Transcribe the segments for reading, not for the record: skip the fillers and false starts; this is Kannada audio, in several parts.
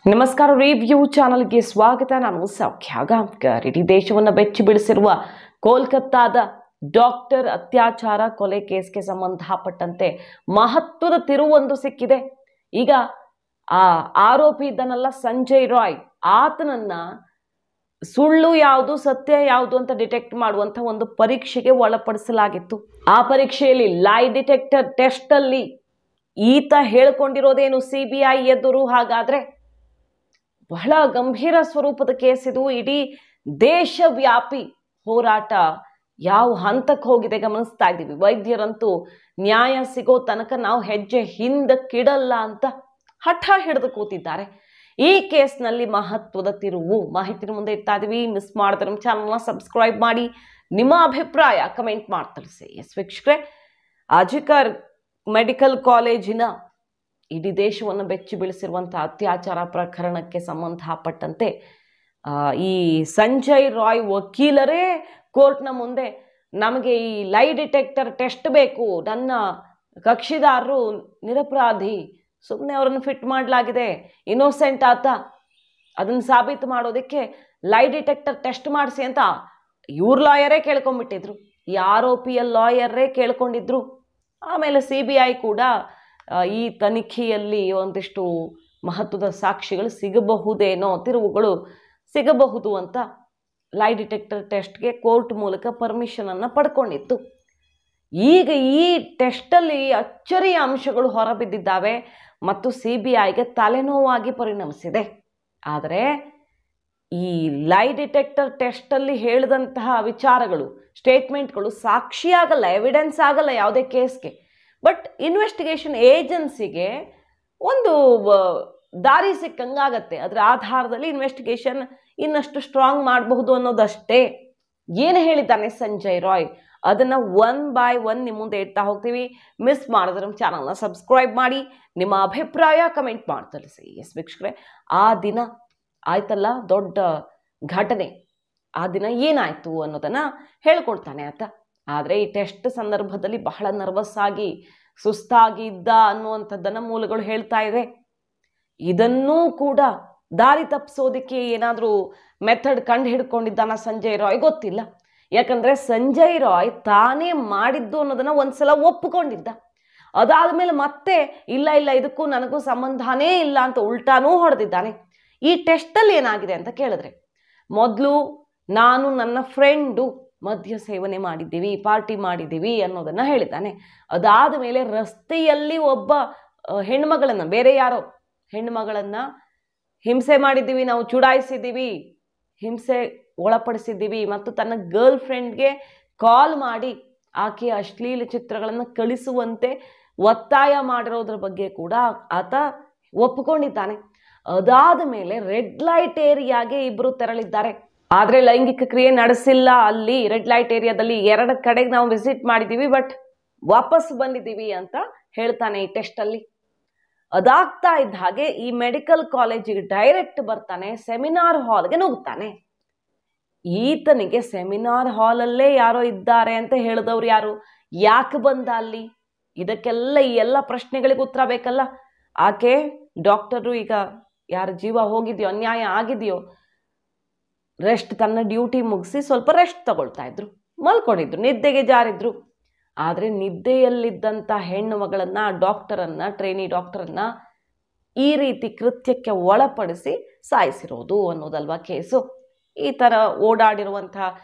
ನಮಸ್ಕಾರ. ರಿವ್ಯೂ ಚಾನಲ್ಗೆ ಸ್ವಾಗತ. ನಾನು ಸೌಖ್ಯ ಗಾಂವ್ಕರ್. ಇಡೀ ದೇಶವನ್ನು ಬೆಚ್ಚಿ ಬೀಳಿಸಿರುವ ಕೋಲ್ಕತ್ತಾದ ಡಾಕ್ಟರ್ ಅತ್ಯಾಚಾರ ಕೊಲೆ ಕೇಸ್ಗೆ ಸಂಬಂಧಪಟ್ಟಂತೆ ಮಹತ್ವದ ತಿರುವೊಂದು ಸಿಕ್ಕಿದೆ. ಈಗ ಆ ಆರೋಪಿ ಇದ್ದನಲ್ಲ ಸಂಜಯ್ ರಾಯ್, ಆತನನ್ನ ಸುಳ್ಳು ಯಾವುದು ಸತ್ಯ ಯಾವುದು ಅಂತ ಡಿಟೆಕ್ಟ್ ಮಾಡುವಂಥ ಒಂದು ಪರೀಕ್ಷೆಗೆ ಒಳಪಡಿಸಲಾಗಿತ್ತು. ಆ ಪರೀಕ್ಷೆಯಲ್ಲಿ ಲೈ ಡಿಟೆಕ್ಟರ್ ಟೆಸ್ಟ್ ಅಲ್ಲಿ ಈತ ಹೇಳ್ಕೊಂಡಿರೋದೇನು CBI ಎದುರು. ಹಾಗಾದ್ರೆ ಬಹಳ ಗಂಭೀರ ಸ್ವರೂಪದ ಕೇಸ್ ಇದು. ಇಡೀ ದೇಶವ್ಯಾಪಿ ಹೋರಾಟ ಯಾವ ಹಂತಕ್ಕೆ ಹೋಗಿದೆ ಗಮನಿಸ್ತಾ ಇದ್ದೀವಿ. ವೈದ್ಯರಂತೂ ನ್ಯಾಯ ಸಿಗೋ ತನಕ ನಾವು ಹೆಜ್ಜೆ ಹಿಂದಕ್ಕಿಡಲ್ಲ ಅಂತ ಹಠ ಹಿಡಿದು ಕೂತಿದ್ದಾರೆ. ಈ ಕೇಸ್ನಲ್ಲಿ ಮಹತ್ವದ ತಿರುವು ಮಾಹಿತಿ ಮುಂದೆ ಇಡ್ತಾ ಇದೀವಿ. ಮಿಸ್ ಮಾಡಿದ್ರೆ ನಮ್ಮ ಚಾನಲ್ನ ಸಬ್ಸ್ಕ್ರೈಬ್ ಮಾಡಿ, ನಿಮ್ಮ ಅಭಿಪ್ರಾಯ ಕಮೆಂಟ್ ಮಾಡಿ ತಿಳಿಸಿ. ಎಸ್ ವೀಕ್ಷಕರೇ, ಅಜಿಕರ್ ಮೆಡಿಕಲ್ ಕಾಲೇಜಿನ ಇಡೀ ದೇಶವನ್ನು ಬೆಚ್ಚಿ ಬೀಳಿಸಿರುವಂಥ ಅತ್ಯಾಚಾರ ಪ್ರಕರಣಕ್ಕೆ ಸಂಬಂಧಪಟ್ಟಂತೆ ಈ ಸಂಜಯ್ ರಾಯ್ ವಕೀಲರೇ ಕೋರ್ಟ್ನ ಮುಂದೆ ನಮಗೆ ಈ ಲೈ ಡಿಟೆಕ್ಟರ್ ಟೆಸ್ಟ್ ಬೇಕು, ನನ್ನ ಕಕ್ಷಿದಾರರು ನಿರಪರಾಧಿ, ಸುಮ್ಮನೆ ಅವರನ್ನು ಫಿಟ್ ಮಾಡಲಾಗಿದೆ, ಇನ್ನೋಸೆಂಟ್ ಆತ, ಅದನ್ನು ಸಾಬೀತು ಮಾಡೋದಕ್ಕೆ ಲೈ ಡಿಟೆಕ್ಟರ್ ಟೆಸ್ಟ್ ಮಾಡಿಸಿ ಅಂತ ಇವ್ರ ಲಾಯರೇ ಕೇಳ್ಕೊಂಡ್ಬಿಟ್ಟಿದ್ರು. ಈ ಆರೋಪಿಯ ಲಾಯರೇ ಕೇಳ್ಕೊಂಡಿದ್ರು. ಆಮೇಲೆ CBI ಕೂಡ ಈ ತನಿಖೆಯಲ್ಲಿ ಒಂದಿಷ್ಟು ಮಹತ್ವದ ಸಾಕ್ಷಿಗಳು ಸಿಗಬಹುದೇನೋ, ತಿರುವುಗಳು ಸಿಗಬಹುದು ಅಂತ ಲೈ ಡಿಟೆಕ್ಟರ್ ಟೆಸ್ಟ್ಗೆ ಕೋರ್ಟ್ ಮೂಲಕ ಪರ್ಮಿಷನನ್ನು ಪಡ್ಕೊಂಡಿತ್ತು. ಈಗ ಈ ಟೆಸ್ಟಲ್ಲಿ ಅಚ್ಚರಿಯ ಅಂಶಗಳು ಹೊರಬಿದ್ದಿದ್ದಾವೆ ಮತ್ತು CBIಗೆ ತಲೆನೋವಾಗಿ ಪರಿಣಮಿಸಿದೆ. ಆದರೆ ಈ ಲೈ ಡಿಟೆಕ್ಟರ್ ಟೆಸ್ಟಲ್ಲಿ ಹೇಳಿದಂತಹ ವಿಚಾರಗಳು, ಸ್ಟೇಟ್ಮೆಂಟ್ಗಳು ಸಾಕ್ಷಿಯಾಗಲ್ಲ, ಎವಿಡೆನ್ಸ್ ಆಗಲ್ಲ ಯಾವುದೇ ಕೇಸ್ಗೆ. ಬಟ್ ಇನ್ವೆಸ್ಟಿಗೇಷನ್ ಏಜೆನ್ಸಿಗೆ ಒಂದು ದಾರಿ ಸಿಕ್ಕಂಗಾಗತ್ತೆ. ಅದರ ಆಧಾರದಲ್ಲಿ ಇನ್ವೆಸ್ಟಿಗೇಷನ್ ಇನ್ನಷ್ಟು ಸ್ಟ್ರಾಂಗ್ ಮಾಡಬಹುದು ಅನ್ನೋದಷ್ಟೇ. ಏನು ಹೇಳಿದ್ದಾನೆ ಸಂಜಯ್ ರಾಯ್ ಅದನ್ನು ಒನ್ ಬೈ ಒನ್ ನಿಮ್ಮ ಮುಂದೆ ಇಡ್ತಾ ಹೋಗ್ತೀವಿ. ಮಿಸ್ ಮಾಡಿದ್ರೆ ನಮ್ಮ ಚಾನಲ್ನ ಸಬ್ಸ್ಕ್ರೈಬ್ ಮಾಡಿ, ನಿಮ್ಮ ಅಭಿಪ್ರಾಯ ಕಮೆಂಟ್ ಮಾಡಿ ತಿಳಿಸಿ. ಎಸ್ ವೀಕ್ಷಕರೇ, ಆ ದಿನ ಆಯ್ತಲ್ಲ ದೊಡ್ಡ ಘಟನೆ, ಆ ದಿನ ಏನಾಯಿತು ಅನ್ನೋದನ್ನು ಹೇಳ್ಕೊಡ್ತಾನೆ ಆತ. ಆದರೆ ಈ ಟೆಸ್ಟ್ ಸಂದರ್ಭದಲ್ಲಿ ಬಹಳ ನರ್ವಸ್ ಆಗಿ ಸುಸ್ತಾಗಿ ಇದ್ದ ಅನ್ನುವಂಥದ್ದನ್ನು ಮೂಲಗಳು ಹೇಳ್ತಾ ಇವೆ. ಇದನ್ನೂ ಕೂಡ ದಾರಿ ತಪ್ಪಿಸೋದಕ್ಕೆ ಏನಾದರೂ ಮೆಥಡ್ ಕಂಡು ಹಿಡ್ಕೊಂಡಿದ್ದಾನ ಸಂಜಯ್ ರಾಯ್ ಗೊತ್ತಿಲ್ಲ. ಯಾಕಂದರೆ ಸಂಜಯ್ ರಾಯ್ ತಾನೇ ಮಾಡಿದ್ದು ಅನ್ನೋದನ್ನು ಒಂದ್ಸಲ ಒಪ್ಪಿಕೊಂಡಿದ್ದ. ಅದಾದಮೇಲೆ ಮತ್ತೆ ಇಲ್ಲ ಇದಕ್ಕೂ ನನಗೂ ಸಂಬಂಧನೇ ಇಲ್ಲ ಅಂತ ಉಲ್ಟಾನೂ ಹೊಡೆದಿದ್ದಾನೆ. ಈ ಟೆಸ್ಟಲ್ಲಿ ಏನಾಗಿದೆ ಅಂತ ಕೇಳಿದ್ರೆ, ಮೊದಲು ನಾನು ನನ್ನ ಫ್ರೆಂಡು ಮದ್ಯ ಸೇವನೆ ಮಾಡಿದ್ದೀವಿ, ಪಾರ್ಟಿ ಮಾಡಿದ್ದೀವಿ ಅನ್ನೋದನ್ನು ಹೇಳಿದ್ದಾನೆ. ಅದಾದ ಮೇಲೆ ರಸ್ತೆಯಲ್ಲಿ ಒಬ್ಬ ಹೆಣ್ಮಗಳನ್ನು, ಬೇರೆ ಯಾರೋ ಹೆಣ್ಮಗಳನ್ನು ಹಿಂಸೆ ಮಾಡಿದ್ದೀವಿ, ನಾವು ಚುಡಾಯಿಸಿದ್ದೀವಿ, ಹಿಂಸೆ ಒಳಪಡಿಸಿದ್ದೀವಿ ಮತ್ತು ತನ್ನ ಗರ್ಲ್ ಫ್ರೆಂಡ್ಗೆ ಕಾಲ್ ಮಾಡಿ ಆಕೆಯ ಅಶ್ಲೀಲ ಚಿತ್ರಗಳನ್ನು ಕಳಿಸುವಂತೆ ಒತ್ತಾಯ ಮಾಡಿರೋದ್ರ ಬಗ್ಗೆ ಕೂಡ ಆತ ಒಪ್ಪಿಕೊಂಡಿದ್ದಾನೆ. ಅದಾದ ಮೇಲೆ ರೆಡ್ ಲೈಟ್ ಏರಿಯಾಗೆ ಇಬ್ಬರು ತೆರಳಿದ್ದಾರೆ. ಆದರೆ ಲೈಂಗಿಕ ಕ್ರಿಯೆ ನಡೆಸಿಲ್ಲ. ಅಲ್ಲಿ ರೆಡ್ ಲೈಟ್ ಏರಿಯಾದಲ್ಲಿ 2 ಕಡೆಗೆ ನಾವು ವಿಸಿಟ್ ಮಾಡಿದ್ದೀವಿ, ಬಟ್ ವಾಪಸ್ ಬಂದಿದ್ದೀವಿ ಅಂತ ಹೇಳ್ತಾನೆ ಈ ಟೆಸ್ಟಲ್ಲಿ. ಅದಾಗ್ತಾ ಇದ್ದ ಹಾಗೆ ಈ ಮೆಡಿಕಲ್ ಕಾಲೇಜಿಗೆ ಡೈರೆಕ್ಟ್ ಬರ್ತಾನೆ, ಸೆಮಿನಾರ್ ಹಾಲ್ಗೆ ನುಗ್ತಾನೆ. ಈತನಿಗೆ ಸೆಮಿನಾರ್ ಹಾಲಲ್ಲೇ ಯಾರೋ ಇದ್ದಾರೆ ಅಂತ ಹೇಳಿದವ್ರು ಯಾರು, ಯಾಕೆ ಬಂದ ಅಲ್ಲಿ, ಇದಕ್ಕೆಲ್ಲ ಈ ಎಲ್ಲ ಪ್ರಶ್ನೆಗಳಿಗೆ ಉತ್ತರ ಬೇಕಲ್ಲ. ಆಕೆ ಡಾಕ್ಟರು ಈಗ ಯಾರ ಜೀವ ಹೋಗಿದೆಯೋ, ಅನ್ಯಾಯ ಆಗಿದೆಯೋ, ತನ್ನ ಡ್ಯೂಟಿ ಮುಗಿಸಿ ಸ್ವಲ್ಪ ರೆಸ್ಟ್ ತಗೊಳ್ತಾ ಇದ್ರು, ಮಲ್ಕೊಂಡಿದ್ರು, ನಿದ್ದೆಗೆ ಜಾರಿದ್ರು. ಆದರೆ ನಿದ್ದೆಯಲ್ಲಿದ್ದಂಥ ಹೆಣ್ಣು ಮಗಳನ್ನು, ಡಾಕ್ಟರನ್ನು, ಟ್ರೈನಿ ಡಾಕ್ಟರನ್ನು ಈ ರೀತಿ ಕೃತ್ಯಕ್ಕೆ ಒಳಪಡಿಸಿ ಸಾಯಿಸಿರೋದು ಅನ್ನೋದಲ್ವಾ ಕೇಸು. ಈ ಥರ ಓಡಾಡಿರುವಂಥ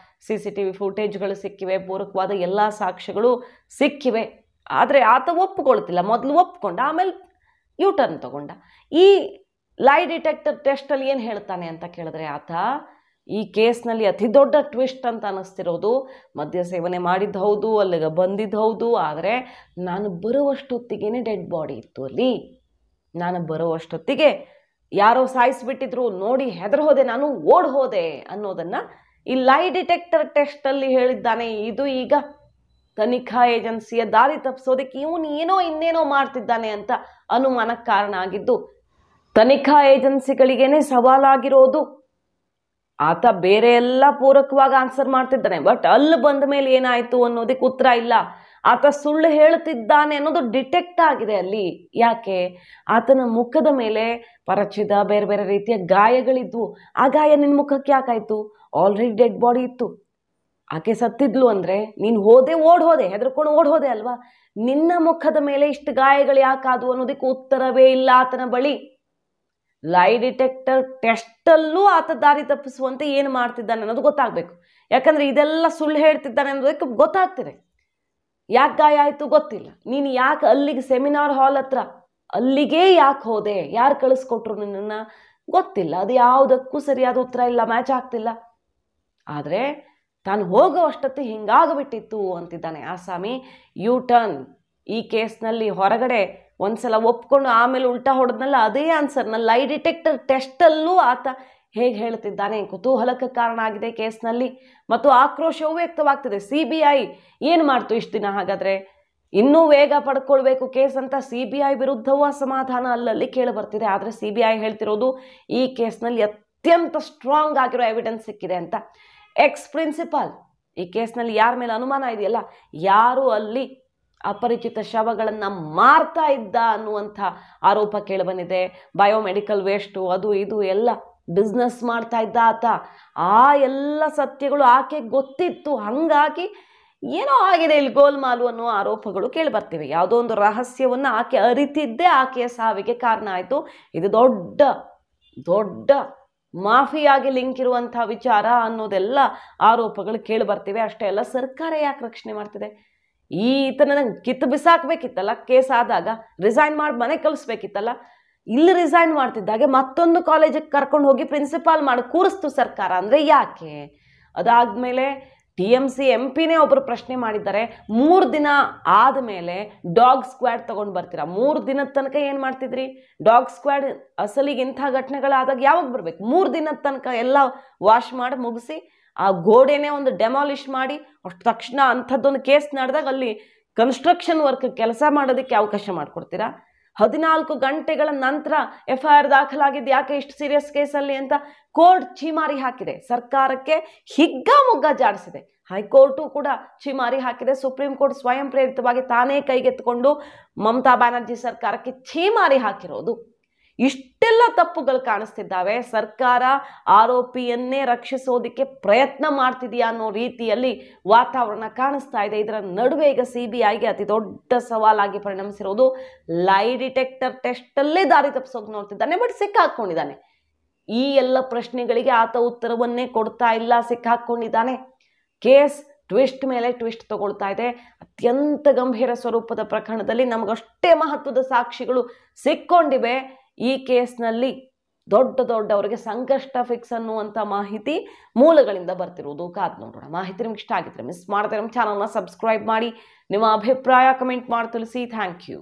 CCTV ಫುಟೇಜ್ಗಳು ಸಿಕ್ಕಿವೆ, ಪೂರಕವಾದ ಎಲ್ಲ ಸಾಕ್ಷ್ಯಗಳು ಸಿಕ್ಕಿವೆ. ಆದರೆ ಆತ ಒಪ್ಪಿಕೊಳ್ತಿಲ್ಲ. ಮೊದಲು ಒಪ್ಪಿಕೊಂಡ, ಆಮೇಲೆ ಯೂಟರ್ನ್ ತಗೊಂಡ. ಈ ಲೈ ಡಿಟೆಕ್ಟರ್ ಟೆಸ್ಟಲ್ಲಿ ಏನು ಹೇಳ್ತಾನೆ ಅಂತ ಕೇಳಿದ್ರೆ, ಆತ ಈ ಕೇಸ್ನಲ್ಲಿ ಅತಿ ದೊಡ್ಡ ಟ್ವಿಸ್ಟ್ ಅಂತ ಅನ್ನಿಸ್ತಿರೋದು, ಮದ್ಯ ಸೇವನೆ ಮಾಡಿದ್ದು ಹೌದು, ಅಲ್ಲಿಗೆ ಬಂದಿದ್ದು ಹೌದು, ಆದರೆ ನಾನು ಬರುವಷ್ಟೊತ್ತಿಗೆ ಡೆಡ್ ಬಾಡಿ ಇತ್ತು ಅಲ್ಲಿ, ನಾನು ಬರುವಷ್ಟೊತ್ತಿಗೆ ಯಾರೋ ಸಾಯಿಸಿಬಿಟ್ಟಿದ್ರು, ನೋಡಿ ಹೆದರ್ ಹೋದೆ, ನಾನು ಓಡ್ ಹೋದೆ ಅನ್ನೋದನ್ನು ಈ ಲೈ ಡಿಟೆಕ್ಟರ್ ಟೆಸ್ಟಲ್ಲಿ ಹೇಳಿದ್ದಾನೆ. ಇದು ಈಗ ತನಿಖಾ ಏಜೆನ್ಸಿಯ ದಾರಿ ತಪ್ಪಿಸೋದಕ್ಕೆ ಇವನು ಇನ್ನೇನೋ ಮಾಡ್ತಿದ್ದಾನೆ ಅಂತ ಅನುಮಾನಕ್ಕೆ ಕಾರಣ ಆಗಿದ್ದು, ತನಿಖಾ ಏಜೆನ್ಸಿಗಳಿಗೇನೆ ಸವಾಲಾಗಿರೋದು. ಆತ ಬೇರೆ ಎಲ್ಲ ಪೂರಕವಾಗಿ ಆನ್ಸರ್ ಮಾಡ್ತಿದ್ದಾನೆ, ಬಟ್ ಅಲ್ಲಿ ಬಂದ ಮೇಲೆ ಏನಾಯಿತು ಅನ್ನೋದಕ್ಕೆ ಉತ್ತರ ಇಲ್ಲ. ಆತ ಸುಳ್ಳು ಹೇಳುತ್ತಿದ್ದಾನೆ ಅನ್ನೋದು ಡಿಟೆಕ್ಟ್ ಆಗಿದೆ ಅಲ್ಲಿ. ಯಾಕೆ? ಆತನ ಮುಖದ ಮೇಲೆ ಪರಚಿದ ಬೇರೆ ಬೇರೆ ರೀತಿಯ ಗಾಯಗಳಿದ್ವು. ಆ ಗಾಯ ನಿನ್ನ ಮುಖಕ್ಕೆ ಯಾಕಾಯ್ತು? ಆಲ್ರೆಡಿ ಡೆಡ್ ಬಾಡಿ ಇತ್ತು. ಆಕೆ ಸತ್ತಿದ್ಲು ಅಂದರೆ ನೀನು ಓಡ್ ಹೋದೆ, ಹೆದರ್ಕೊಂಡು ಓಡ್ ಹೋದೆ ಅಲ್ವಾ? ನಿನ್ನ ಮುಖದ ಮೇಲೆ ಇಷ್ಟು ಗಾಯಗಳು ಯಾಕಾದವು ಅನ್ನೋದಕ್ಕೆ ಉತ್ತರವೇ ಇಲ್ಲ ಆತನ ಬಳಿ. ಲೈ ಡಿಟೆಕ್ಟರ್ ಟೆಸ್ಟಲ್ಲೂ ಆತ ದಾರಿ ತಪ್ಪಿಸುವಂತೆ ಏನು ಮಾಡ್ತಿದ್ದಾನೆ ಅನ್ನೋದು ಗೊತ್ತಾಗಬೇಕು. ಯಾಕಂದರೆ ಇದೆಲ್ಲ ಸುಳ್ಳು ಹೇಳ್ತಿದ್ದಾನೆ ಅನ್ನೋದಕ್ಕೆ ಗೊತ್ತಾಗ್ತಿದೆ. ಯಾಕೆ ಗಾಯ ಆಯಿತು ಗೊತ್ತಿಲ್ಲ. ನೀನು ಯಾಕೆ ಅಲ್ಲಿಗೆ ಸೆಮಿನಾರ್ ಹಾಲ್ ಹತ್ರ ಅಲ್ಲಿಗೆ ಯಾಕೆ ಹೋದೆ? ಯಾರು ಕಳಿಸ್ಕೊಟ್ರು ನಿನ್ನನ್ನು ಗೊತ್ತಿಲ್ಲ. ಅದು ಯಾವುದಕ್ಕೂ ಸರಿಯಾದ ಉತ್ತರ ಇಲ್ಲ, ಮ್ಯಾಚ್ ಆಗ್ತಿಲ್ಲ. ಆದರೆ ತಾನು ಹೋಗುವಷ್ಟೊತ್ತು ಹಿಂಗಾಗ್ಬಿಟ್ಟಿತ್ತು ಅಂತಿದ್ದಾನೆ ಆಸಾಮಿ. ಯು ಟರ್ನ್ ಈ ಕೇಸ್ನಲ್ಲಿ ಹೊರಗಡೆ ಒಂದ್ಸಲ ಒಪ್ಕೊಂಡು ಆಮೇಲೆ ಉಲ್ಟಾ ಹೊಡೆದ್ನಲ್ಲ, ಅದೇ ಆನ್ಸರ್ನ ಲೈ ಡಿಟೆಕ್ಟರ್ ಟೆಸ್ಟಲ್ಲೂ ಆತ ಹೇಗೆ ಹೇಳ್ತಿದ್ದಾನೆ. ಕುತೂಹಲಕ್ಕೆ ಕಾರಣ ಆಗಿದೆ ಕೇಸ್ನಲ್ಲಿ ಮತ್ತು ಆಕ್ರೋಶವೂ ವ್ಯಕ್ತವಾಗ್ತಿದೆ. CBI ಏನು ಮಾಡ್ತು ಇಷ್ಟು ದಿನ? ಹಾಗಾದರೆ ಇನ್ನೂ ವೇಗ ಪಡ್ಕೊಳ್ಬೇಕು ಕೇಸ್ ಅಂತ CBI ವಿರುದ್ಧವೂ ಅಸಮಾಧಾನ ಅಲ್ಲಲ್ಲಿ ಕೇಳಿಬರ್ತಿದೆ. ಆದರೆ CBI ಹೇಳ್ತಿರೋದು ಈ ಕೇಸ್ನಲ್ಲಿ ಅತ್ಯಂತ ಸ್ಟ್ರಾಂಗ್ ಆಗಿರೋ ಎವಿಡೆನ್ಸ್ ಸಿಕ್ಕಿದೆ ಅಂತ. ಎಕ್ಸ್ ಪ್ರಿನ್ಸಿಪಾಲ್, ಈ ಕೇಸ್ನಲ್ಲಿ ಯಾರ ಮೇಲೆ ಅನುಮಾನ ಇದೆಯಲ್ಲ, ಯಾರು ಅಲ್ಲಿ ಅಪರಿಚಿತ ಶವಗಳನ್ನು ಮಾರ್ತಾ ಇದ್ದ ಅನ್ನುವಂಥ ಆರೋಪ ಕೇಳಿಬಂದಿದೆ. ಬಯೋಮೆಡಿಕಲ್ ವೇಸ್ಟು ಅದು ಇದು ಎಲ್ಲ ಬಿಸ್ನೆಸ್ ಮಾಡ್ತಾ ಇದ್ದ ಆತ. ಆ ಎಲ್ಲ ಸತ್ಯಗಳು ಆಕೆಗೆ ಗೊತ್ತಿತ್ತು. ಹಾಗಾಗಿ ಏನೋ ಆಗಿದೆ ಇಲ್ಲಿ ಗೋಲ್ಮಾಲು ಅನ್ನೋ ಆರೋಪಗಳು ಕೇಳಿಬರ್ತಿವೆ. ಯಾವುದೋ ಒಂದು ರಹಸ್ಯವನ್ನು ಆಕೆ ಅರಿತಿದ್ದೇ ಆಕೆಯ ಸಾವಿಗೆ ಕಾರಣ ಆಯಿತು. ಇದು ದೊಡ್ಡ ದೊಡ್ಡ ಮಾಫಿಯಾಗಿ ಲಿಂಕ್ ಇರುವಂಥ ವಿಚಾರ ಅನ್ನೋದೆಲ್ಲ ಆರೋಪಗಳು ಕೇಳಿಬರ್ತಿವೆ. ಅಷ್ಟೇ ಅಲ್ಲ, ಸರ್ಕಾರ ಯಾಕೆ ರಕ್ಷಣೆ ಮಾಡ್ತಿದೆ? ಈತನ ಕಿತ್ತು ಬಿಸಾಕಬೇಕಿತ್ತಲ್ಲ, ಕೇಸ್ ಆದಾಗ ರಿಸೈನ್ ಮಾಡಿ ಮನೆ ಕಳಿಸ್ಬೇಕಿತ್ತಲ್ಲ. ಇಲ್ಲಿ ರಿಸೈನ್ ಮಾಡ್ತಿದ್ದಾಗೆ ಮತ್ತೊಂದು ಕಾಲೇಜಿಗೆ ಕರ್ಕೊಂಡು ಹೋಗಿ ಪ್ರಿನ್ಸಿಪಾಲ್ ಮಾಡಿ ಕೂರಿಸ್ತು ಸರ್ಕಾರ. ಅಂದರೆ ಯಾಕೆ? ಅದಾದಮೇಲೆ TMC MP ಒಬ್ಬರು ಪ್ರಶ್ನೆ ಮಾಡಿದ್ದಾರೆ, 3 ದಿನ ಆದಮೇಲೆ ಡಾಗ್ ಸ್ಕ್ವಾಡ್ ತೊಗೊಂಡು ಬರ್ತೀರಾ? 3 ದಿನದ ತನಕ ಏನು ಮಾಡ್ತಿದ್ರಿ? ಡಾಗ್ ಸ್ಕ್ವಾಡ್ ಅಸಲಿಗೆ ಇಂಥ ಘಟನೆಗಳಾದಾಗ ಯಾವಾಗ ಬರಬೇಕು? 3 ದಿನದ ತನಕ ಎಲ್ಲ ವಾಶ್ ಮಾಡಿ ಮುಗಿಸಿ ಆ ಗೋಡೆನೇ ಒಂದು ಡೆಮಾಲಿಷ್ ಮಾಡಿ ಅಷ್ಟು ತಕ್ಷಣ ಅಂಥದ್ದೊಂದು ಕೇಸ್ ನಡೆದಾಗ ಅಲ್ಲಿ ಕನ್ಸ್ಟ್ರಕ್ಷನ್ ವರ್ಕ್ ಕೆಲಸ ಮಾಡೋದಕ್ಕೆ ಅವಕಾಶ ಮಾಡಿಕೊಡ್ತೀರಾ? 14 ಗಂಟೆಗಳ ನಂತರ FIR ದಾಖಲಾಗಿದ್ದು ಯಾಕೆ ಇಷ್ಟು ಸೀರಿಯಸ್ ಕೇಸಲ್ಲಿ ಅಂತ ಕೋರ್ಟ್ ಛೀಮಾರಿ ಹಾಕಿದೆ. ಸರ್ಕಾರಕ್ಕೆ ಹಿಗ್ಗಾಮುಗ್ಗ ಜಾಡಿಸಿದೆ. ಹೈಕೋರ್ಟು ಕೂಡ ಛೀಮಾರಿ ಹಾಕಿದೆ. ಸುಪ್ರೀಂ ಕೋರ್ಟ್ ಸ್ವಯಂ ಪ್ರೇರಿತವಾಗಿ ತಾನೇ ಕೈಗೆತ್ತಿಕೊಂಡು ಮಮತಾ ಬ್ಯಾನರ್ಜಿ ಸರ್ಕಾರಕ್ಕೆ ಛೀಮಾರಿ ಹಾಕಿರೋದು. ಇಷ್ಟೆಲ್ಲ ತಪ್ಪುಗಳು ಕಾಣಿಸ್ತಿದ್ದಾವೆ. ಸರ್ಕಾರ ಆರೋಪಿಯನ್ನೇ ರಕ್ಷಿಸೋದಕ್ಕೆ ಪ್ರಯತ್ನ ಮಾಡ್ತಿದೆಯಾ ಅನ್ನೋ ರೀತಿಯಲ್ಲಿ ವಾತಾವರಣ ಕಾಣಿಸ್ತಾ ಇದೆ. ಇದರ ನಡುವೆ ಈಗ CBIಗೆ ಅತಿ ದೊಡ್ಡ ಸವಾಲಾಗಿ ಪರಿಣಮಿಸಿರೋದು ಲೈ ಡಿಟೆಕ್ಟರ್ ಟೆಸ್ಟಲ್ಲೇ ದಾರಿ ತಪ್ಪಿಸೋಕೆ ನೋಡ್ತಿದ್ದಾನೆ. ಬಟ್ ಸಿಕ್ಕಾಕೊಂಡಿದ್ದಾನೆ. ಈ ಎಲ್ಲ ಪ್ರಶ್ನೆಗಳಿಗೆ ಆತ ಉತ್ತರವನ್ನೇ ಕೊಡ್ತಾ ಇಲ್ಲ, ಸಿಕ್ಕಾಕೊಂಡಿದ್ದಾನೆ. ಕೇಸ್ ಟ್ವಿಸ್ಟ್ ಮೇಲೆ ಟ್ವಿಸ್ಟ್ ತಗೊಳ್ತಾ ಇದೆ. ಅತ್ಯಂತ ಗಂಭೀರ ಸ್ವರೂಪದ ಪ್ರಕರಣದಲ್ಲಿ ನಮಗಷ್ಟೇ ಮಹತ್ವದ ಸಾಕ್ಷಿಗಳು ಸಿಕ್ಕೊಂಡಿವೆ. ಈ ಕೇಸ್ನಲ್ಲಿ ದೊಡ್ಡವರಿಗೆ ಸಂಕಷ್ಟ ಫಿಕ್ಸ್ ಅನ್ನುವಂಥ ಮಾಹಿತಿ ಮೂಲಗಳಿಂದ ಬರ್ತಿರೋದು. ಕಾದು ನೋಡೋಣ. ಮಾಹಿತಿ ನಿಮ್ಗೆ ಇಷ್ಟ ಆಗಿದ್ರೆ ಮಿಸ್ ಮಾಡದೆ ನಮ್ಮ ಚಾನಲ್ನ ಸಬ್ಸ್ಕ್ರೈಬ್ ಮಾಡಿ, ನಿಮ್ಮ ಅಭಿಪ್ರಾಯ ಕಮೆಂಟ್ ಮಾಡಿ ತಿಳಿಸಿ. Thank you.